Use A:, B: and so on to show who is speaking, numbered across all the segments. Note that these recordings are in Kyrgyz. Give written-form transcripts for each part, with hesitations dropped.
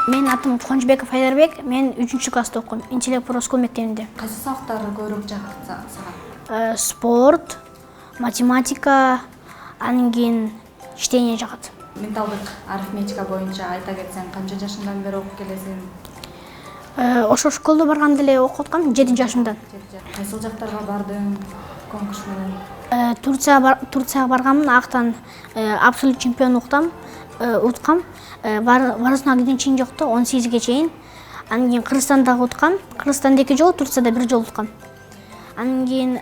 A: Менин атым Кубанычбеков Айдарбек. Мен 3-класста окуйм. Интеллект про школ мектебинде.
B: Кайсы сабактар көбүрөөк жагат сага?
A: Спорт, математика, анан кийин чтение жагат.
B: Менталдык арифметика боюнча айта кетсең, канча жашыңдан бери окуп келесиң?
A: Ошо школдо барганда эле окуп аткам 7 жашымдан.
B: Кайсыл жактарга бардың конкурс менен?
A: Турцияга барганмын, актан абсолют чемпион уткам. Барысына кийин чейин жокто, 18ге чейин. Анан кийин Кыргызстандагы уткам. Кыргызстанда 2 жолу, Турцияда 1 жолу уткам. Анан кийин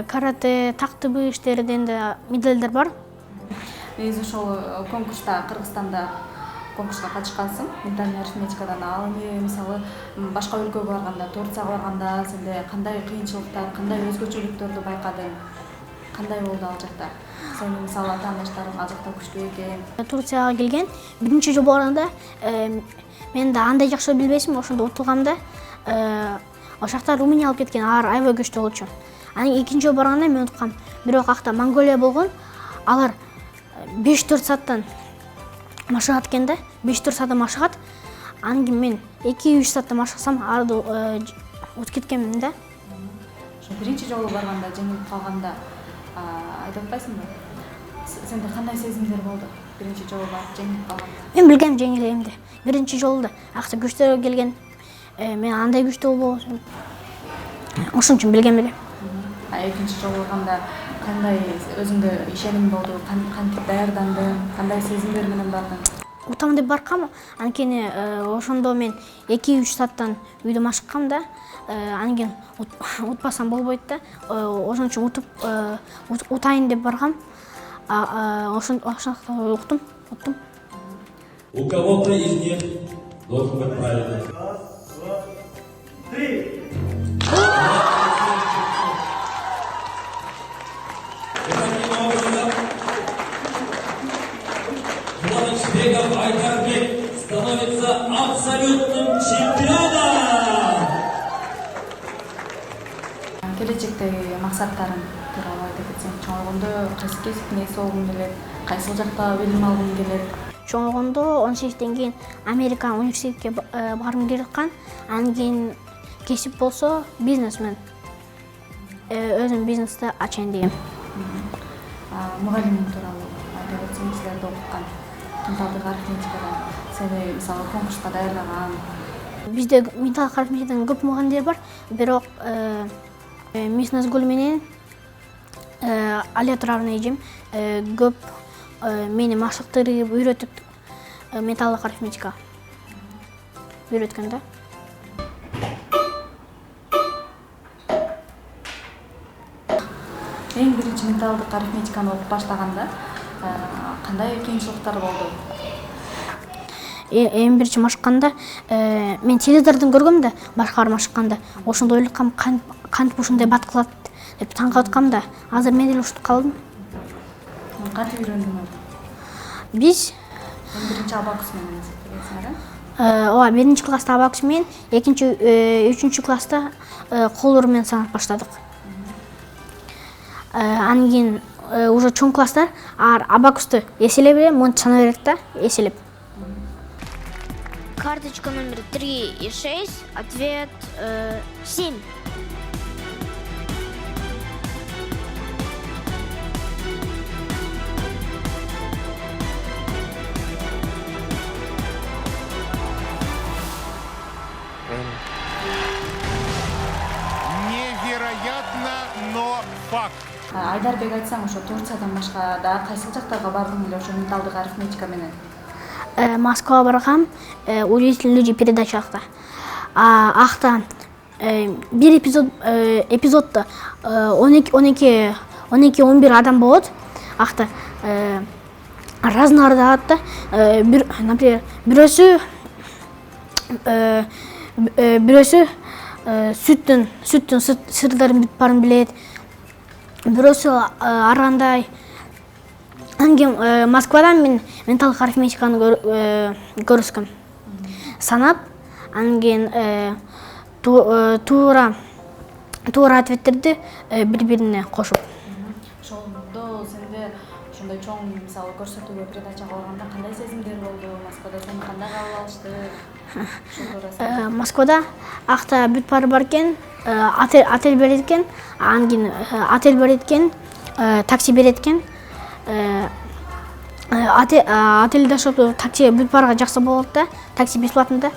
A: карате тактыбы иштеринде да медалдар бар.
B: Негизи ошол конкурста Кыргызстанда конкурска катышкансың, ментальный арифметикадан. Ал эми мисалы башка өлкөгө барганда, Турцияга барганда сенде кандай кыйынчылыктар, кандай өзгөчөлүктөрдү байкадың? Кандай болду ал жакта? Сенин мисалы ата-анаштарың ал жакта күчтүү экен.
A: Турцияга келген биринчи жолу барганда мен да андай жакшы билбесим, ошондо утулгамда ошол жакта Румыния алып кеткен, алар аябай күчтүү болчу. Анан экинчи жолу барганда мен уткам. Бирок акта Монголия болгон, алар 5-4 сааттан машыгат экен да, 5-4 сааттан машыгат. Анан кийин мен 2-3 саатта машыксам, арды утуп кеткенмин да.
B: Ошо биринчи жолу барганда жеңилип калганда айтып атпайсыңбы? Сенде кандай сезимдер болду? Биринчи жолу барып жеңилип калганда.
A: Мен билгем жеңилемди. Биринчи жолу да акча күчтүү келген. Мен андай күчтүү болбосум. Ошон үчүн билгем эле.
B: Экинчи жолу барганда кандай өзүңдө ишеним болду? Кантип даярдандың? Кандай сезимдер менен бардың?
A: Утам деп баркам, анткени ошондо мен 2-3 сааттан үйдө машыккам да. Анан кийин утпасам болбойт да. Ошон үчүн утайын деп баргам. Ошондо уктум.
C: У кого-то из них должен быть правильный.
D: Раз, два, три.
C: Таким образом, Кубанычбеков Айдарбек становится абсолютным чемпионом.
B: Келечектеги максаттарың тууралуу айта кетсең, чоңойгондо кайсы кесиптин ээси болгуң келет? Кайсыл жакта билим алгың келет?
A: Чоңойгондо 18ден кийин Америка университетке баргым келип аткан. Анан кийин кесип болсо бизнесмен. Өзүм бизнести ачайын дегем.
B: Мугалим тууралуу айта кетсең, силерди окуткан менталдык арифметикадан сени мисалы конкурска даярлаган.
A: Бизде менталдык арифметикадан көп мугалимдер бар, бирок Мисс Назгүл менен Алия Туравна эжем көп мени машыктырып, үйрөтүп менталдык арифметика үйрөткөн да.
B: Эң биринчи менталдык арифметиканы окуп баштаганда кандай кыйынчылыктар болду?
A: Эң биринчи машыкканда мен теледидардан көргөм да, башкалар машыкканда. Ошондо ойлоткам, кантип ушундай бат кылат деп таң калып аткам да. Азыр мен деле ушинтип калдым.
B: Кантип үйрөндүң?
A: Биз
B: Биринчи абакус менен эсептегенсиңер,
A: ооба, 1-класста абакус менен, 3 класста колдор менен санап баштадык. Анан кийин уже чоң класстар абакусту эселеп эле монтип санай берет да, эселеп.
E: Карточка номер 3 и 6, ответ 7.
D: Невероятно, но факт.
B: Айдарбек, айтсаң, ошо Турциядан башка да кайсыл жактарга бардың эле ошо менталдык арифметика менен?
A: Москвага баргам, удивительные люди передачалыкта. Акта бир эпизоддо 12-11 адам болот. Акта разный да. Например, бирөөсү сүттүн сырдарын барын билет. Бирөөсү арандай. Москвадан мен менталдык арифметиканы көрүскөм. Санап, анан кийин туура ответтерди бири-бирине кошуп.
B: Ошондо сенде ошо ошондой чоң мисалы көрсөтүүгө передачага барганда кандай сезимдер болду? Москвада сени кандай кабыл алышты? Ошол туурасында.
A: Москвада акта бүт баары бар экен, отель берет экен, анан кийин отель берет экен, такси берет экен. Отельде ошо такси бүт баарга жакса болот да, такси бесплатно да.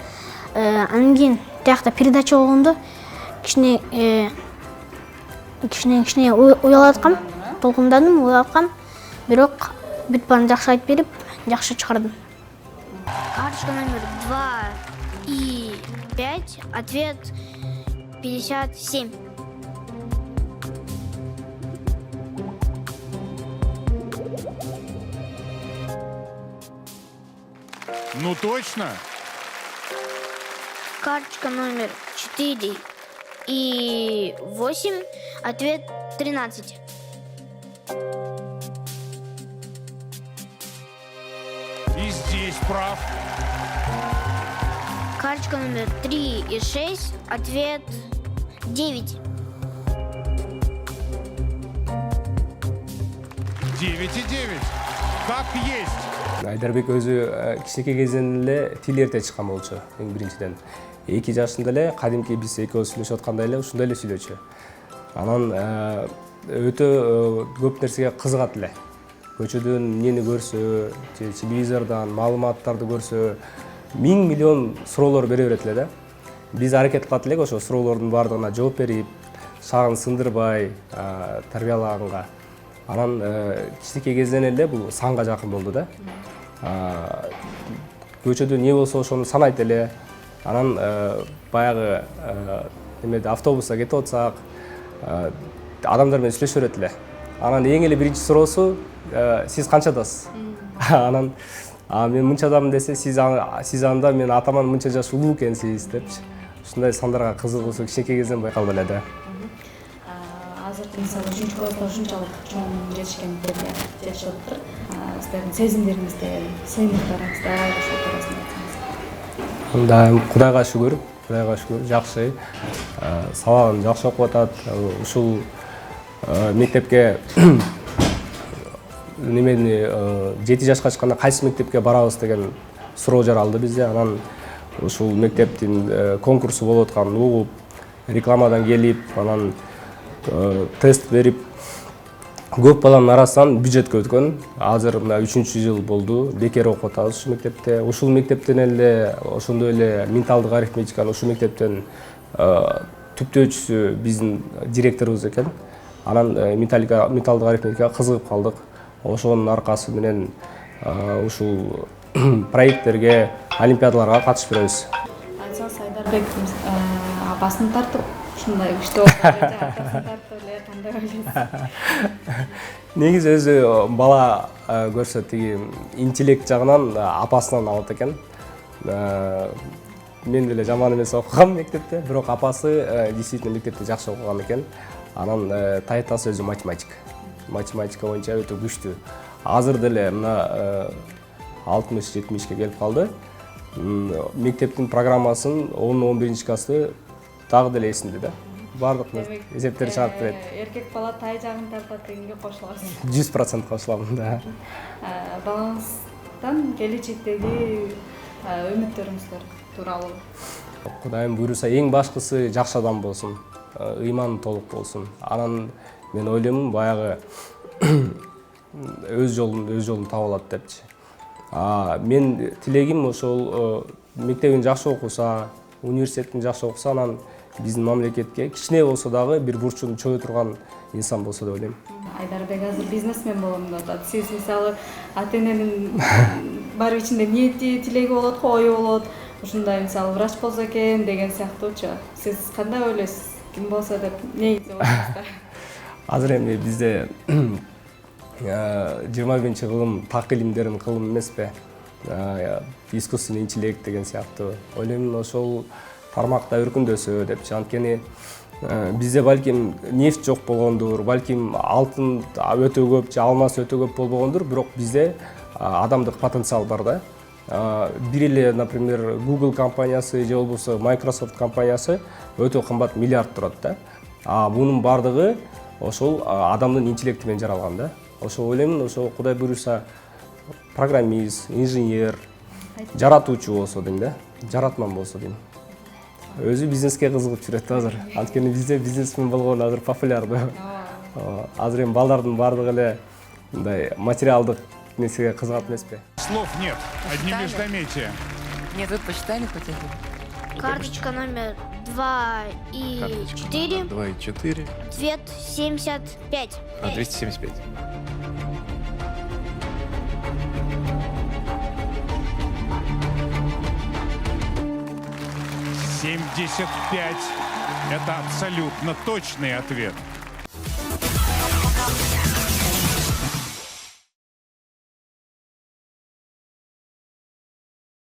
A: Анан кийин тиякта передача болгондо кичине уялып аткам, толкундадым, уялып аткам. Бирок бүт баарын жакшы айтып берип, жакшы чыгардым.
E: Карточка номер 2 и 5, ответ 57.
D: Ну точно?
E: Карточка номер 4 и 8, ответ 13.
D: И здесь прав.
E: Карточка номер 3 и 6, ответ 9.
D: 9 и 9. Как есть.
F: Айдарбек өзү кичинекей кезинен эле тил эрте чыккан болчу, эң биринчиден. 2 жашында эле кадимки биз экөөбүз сүйлөшүп аткандай эле ушундай эле сүйлөчү. Анан өтө көп нерсеге кызыгат эле. Көчөдөн эмнени көрсө, телевизордон маалыматтарды көрсө, 1000 миллион суроолор бере берет эле да. Биз аракет кылат элек ошо суроолордун баардыгына жооп берип, шагын сындырбай тарбиялаганга. Анан кичинекей кезинен эле бул санга жакын болду да. Көчөдө эмне болсо ошону санайт эле. Анан баягы эмеде автобуста кетип атсак, адамдар менен сүйлөшө берет эле. Анан эң эле биринчи суроосу сиз канчадасыз? Анан мен мынчадамын десе, сиз анда мен атаман мынча жаш улуу экенсиз депчи. Ушундай сандарга кызыгуусу кичинекей кезинен байкалып эле да.
B: Азыркы мисалы 3-класста ушунчалык чоң жетишкендерге жетишип атыптыр. Сиздердин сезимдериңиздер, сыймыктарыңыздар ошол туурасында айтсаңыз.
F: Да, Кудайга шүгүр, жакшы. Сабагын жакшы окуп атат. Ушул мектепке немени 7 жашка чыкканда кайсы мектепке барабыз деген суроо жаралды бизде. Анан ушул мектептин конкурсу болуп атканын угуп, рекламадан келип, анан тест берип, көп баланын арасынан бюджетке өткөн. Азыр мына 3-жыл болду, бекер окуп атабыз ушул мектепте. Ушул мектептен эле ошондой эле менталдык арифметиканы ушул мектептен түптөөчүсү биздин директорубуз экен. Анан менталдык арифметикага кызыгып калдык. Ошонун аркасы менен ушул проекттерге, олимпиадаларга катышып беребиз.
B: Айтсаңыз, Айдарбек апасын тартып, ушундай күчтүү апасын тартып эле кандай ойлойсуз?
F: Негизи өзү бала көрсө тиги интеллект жагынан апасынан алат экен. Мен деле жаман эмес окугам мектепте, бирок апасы действительно мектепте жакшы окуган экен. Анан тайтасы өзү математика боюнча өтө күчтүү. Азыр деле мына 60-70ке келип калды. Мектептин программасын 10-11 классты дагы деле эсинде да. Бардык эсептер чыгарып берет.
B: Эркек бала тай жагын тартат дегенге кошуласыз.
F: 100% кошуламын да.
B: Балаңыздан келечектеги үмүттөрүңүздөр тууралуу?
F: Кудайым буйруса эң башкысы жакшы адам болсун, ыйманы толук болсун. Анан мен ойлоймун баягы өз жолун таап алат депчи. Мен тилегим ошол мектебин жакшы окуса, университетин жакшы окуса, анан биздин мамлекетке кичине болсо дагы бир бурчун чөбө турган инсан болсо деп ойлойм.
B: Айдарбек азыр бизнесмен болом деп атат. Сиз мисалы ата-эненин бар ичинде ниети, тилеги болот го, ою болот. Ушундай мисалы врач болсо экен деген сыяктуучу. Сиз кандай ойлойсуз? Ким болсо деп негизи ойлойсуздар?
F: Азыр эми бизде 21 кылым так илимдерин кылым эмеспи? Искусственный интеллект деген сыяктуу. Ойлоймун ошол тармакта өркүндөсө депчи. Анткени бизде балким нефть жок болгондур, балким алтын өтө көп же алмаз өтө көп болбогондур, бирок бизде адамдык потенциал бар да. Бир эле, например, Google компаниясы же болбосо Microsoft компаниясы өтө кымбат, миллиард турат да. Бунун бардыгы ошол адамдын интеллекти менен жаралган да. ошо ойлоймун, ошо Кудай буюрса программист, инженер, жаратуучу болсо дейм да, жаратман болсо дейм. Өзү бизнеске кызыгып жүрөт азыр. Анткени бизде бизнесмен болгон азыр популярдуу. Азыр эми балдардын баардыгы эле мындай материалдык нерсеге кызыгат эмеспи?
D: Слов нет, одни междометия.
G: Нет, вы посчитали хоть один?
E: Карточка номер 2 и 4.
H: 2 и 4.
E: 275.
H: 275.
D: — 75. Это абсолютно точный ответ.